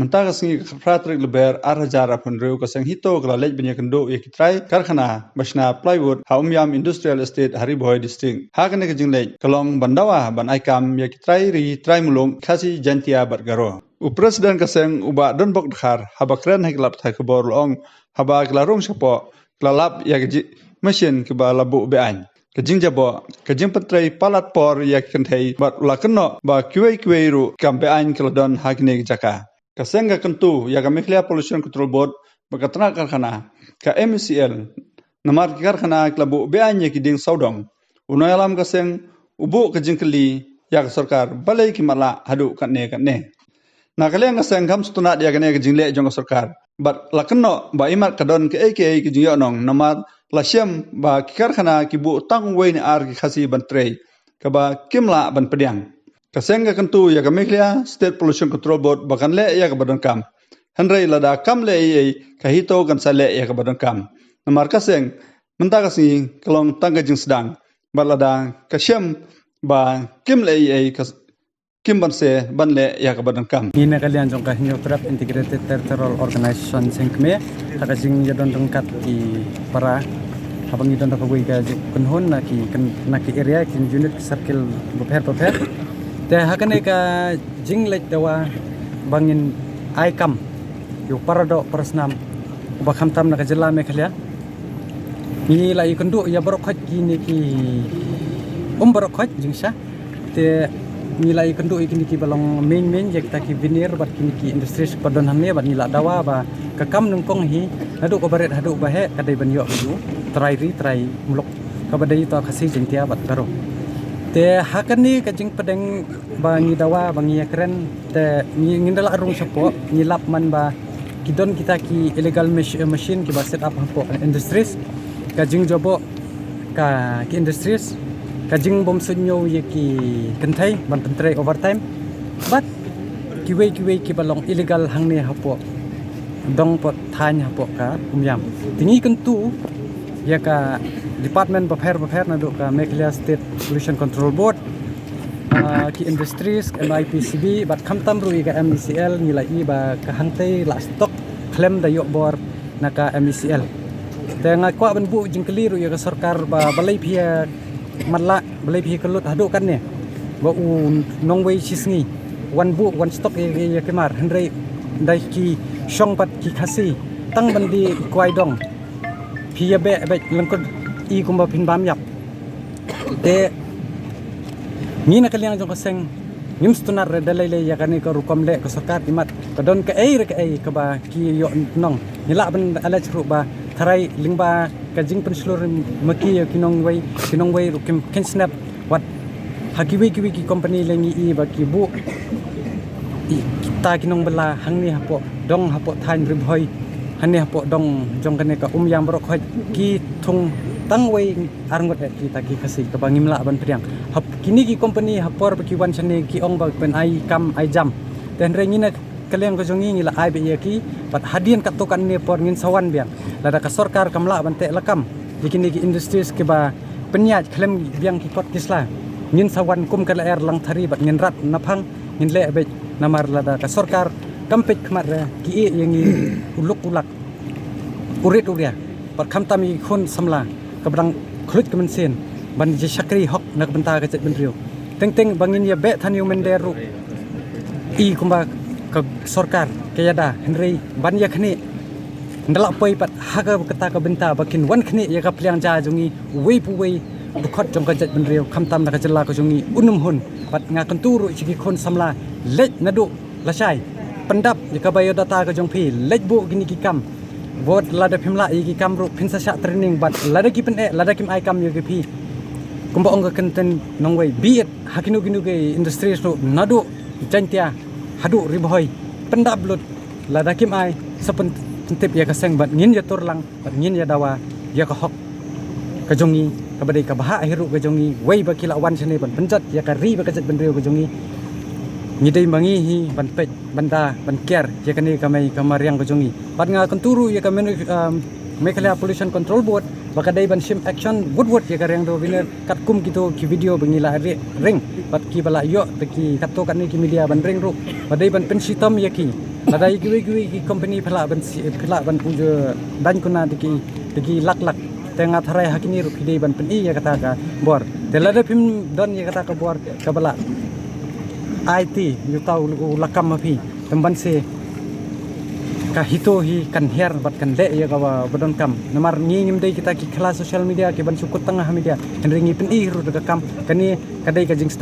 Mentara singi fratrik leber arhajara penreu kasang hito kelalej banyak kendo ya kitrai karkhana basna plywood haumyam industrial estate Hariboy district. Hakane ke jinglej kalong bandawa ban aikam ya kitrai ri trai mulung kasi jantia bargaro. Presiden kasang uba donbok dakhar haba kren heklap thai kebor long haba klarung sapo klalap ya mesin keba labu bean. Kajing jabo, kajing petrai palat por ya kentai bat ulakeno ba kiwe ru kampean keladon hakne jaka. Kasenga kentu ya Mekhlia Pollution Control Board bakatna karkhana ka MCL namar karkhana klabu beanya kiding saudong unoyalam kaseng ubu kejingkeli ya sarkar balai kimala hadu katne na kalian kaseng kam stuna dia kene kejingle jong sarkar bat lakno ba imat kadon ke kejingyo nong namar lasyam ba karkhana kibu tang wein ar ki khasi bantrei ka ba kimla ban pediang Kasenga kentu ya Mekhlia State Pollution Control Board bahkan le ya badan kam. Henry lada kam le kahito kan sale ya badan kam. Namar kaseng mentaka si kelong tangga jing sedang. Balada kasyam ba kim le kim banse ban le ya badan kam. Ini kalian jongkah Trap Integrated Territorial Organization singkme kakasing jadon rengkat ki para habang jadon rakawai ka kunhon naki area kin unit circle beper Te hakane ka jinglek dawa bangin aikam yu parado persnam ubakam tam na kajela Mekhlia ni la ikundu ya barokhat kini ki barokhat jingsha te ni la ikundu ikini ki balong main jek ta ki vinir bat kini ki industri padon hanne bat ni la dawa ba kakam nungkong hi hadu ko baret hadu bahe kadai ban yo bu trai mulok kabadai to khasi jingtia bat karo te hakani kajing pedeng bangi dawa bangi yakren te ngindala arung sapo ngilap man ba kidon kita ki illegal machine ki ba set up hapo industries kajing jobo ka ki industries kajing bom sunyo ye ki kentai ban pentre overtime but kiwe ki balong illegal hangne hapo dong pot thanya hapo ka umyam tingi kentu ya ka Department Beper na do ka Mekhlia State Pollution Control Board ki industries MIPCB bat kamtam rui ka MCL nilai ba ka hangtai la stock claim da yo bor na ka MCL te nga kwa ban bu jingkeli ru ya ka sarkar ba balai phia matla balai phia kelut hadu kan ne ba nong wei chisngi one stock ya kemar hendrai dai ki shong pat ki khasi tang bandi kwai dong phia be langkod I kumba pinbam yap te ni na kaliang jong kaseng nim stunar dalai ya kani ko rukom le ko sarkar imat kadon ka ka ba ki yo nong nila ban alaj ru ba tharai lingba kajing penslur maki kinong wei rukim ken snap wat hakiwi ki company lengi I ba ki bu kita kinong bela hangni hapo dong hapo thain ribhoi hanni hapo dong jong kane ka yang brok hoj ki thung tangwei arngot kita ki khasi ka bangimla ban priang hap kini ki company hapor ki wan chane ki ong ba pen ai kam ai jam ten rengina kaleng ko jongi ngila ai be ki pat hadian katokan ne por ngin sawan biang lada ka sarkar kamla ban te lakam kini ki industries ke ba penyaj klem biang ki kot kisla ngin sawan kum kala er lang thari bat ngin rat naphang ngin le be namar lada ka sarkar kampet khmar ki yangi uluk ulak urit uria pat khamtami khun samla kabang khulit kemensen ban je sakri hok nak benta ka cet benrio teng bangin ya be than human deru I kumba ka sarkar kayada henry ban ya khni ndala poi pat haga kata ka benta bakin wan khni ya ka plyang ja jungi wei pu wei bukhot jong ka cet benrio khamtam nak jela ka jungi unum hun pat nga kenturu chiki khon samla lej nadu lasai pendap ya ka bayo data ka jong phi lej bu gini ki kam Vot lada pimla iki kamru pinsa syak training but lada kipen lada kim ai kam yogi pi kumba ong kenten nongwei biet hakinu ginu ge industries no nadu jantia hadu riboy pendap blut lada kim ai sepen tip ya kaseng bat ngin ya turlang bat ngin ya dawa ya ka hok ka jongi ka badai ka baha hiru ka jongi wei ba kila wan sene ban penjat ya ka ri ba ka jet ben riu ka jongi ngidai mangi hi ban pet banda ban care ya kani kamai kamariang ko jongi pat nga konturu ya kamen Mekhlia Pollution Control Board bakadai ban sim action woodwood ya karang do biner katkum gitu ki video bangila ring pat ki bala yo ki katto kan ni ki media ban ring ru badai ban pensitom ya ki Lada iki company phala ban puja dan kuna diki lak tengah tharai hakini rupide ban pen iya kata ka bor telada pim don ya kata ka bor kabala IT yu tau lakam mapi temban se ka hito hi kan her bat kan le ya ka badon kam namar ngim dei kita ki kelas sosial media ke ban sukut tengah media henringi pen i ru daga kam kani kadai ka jing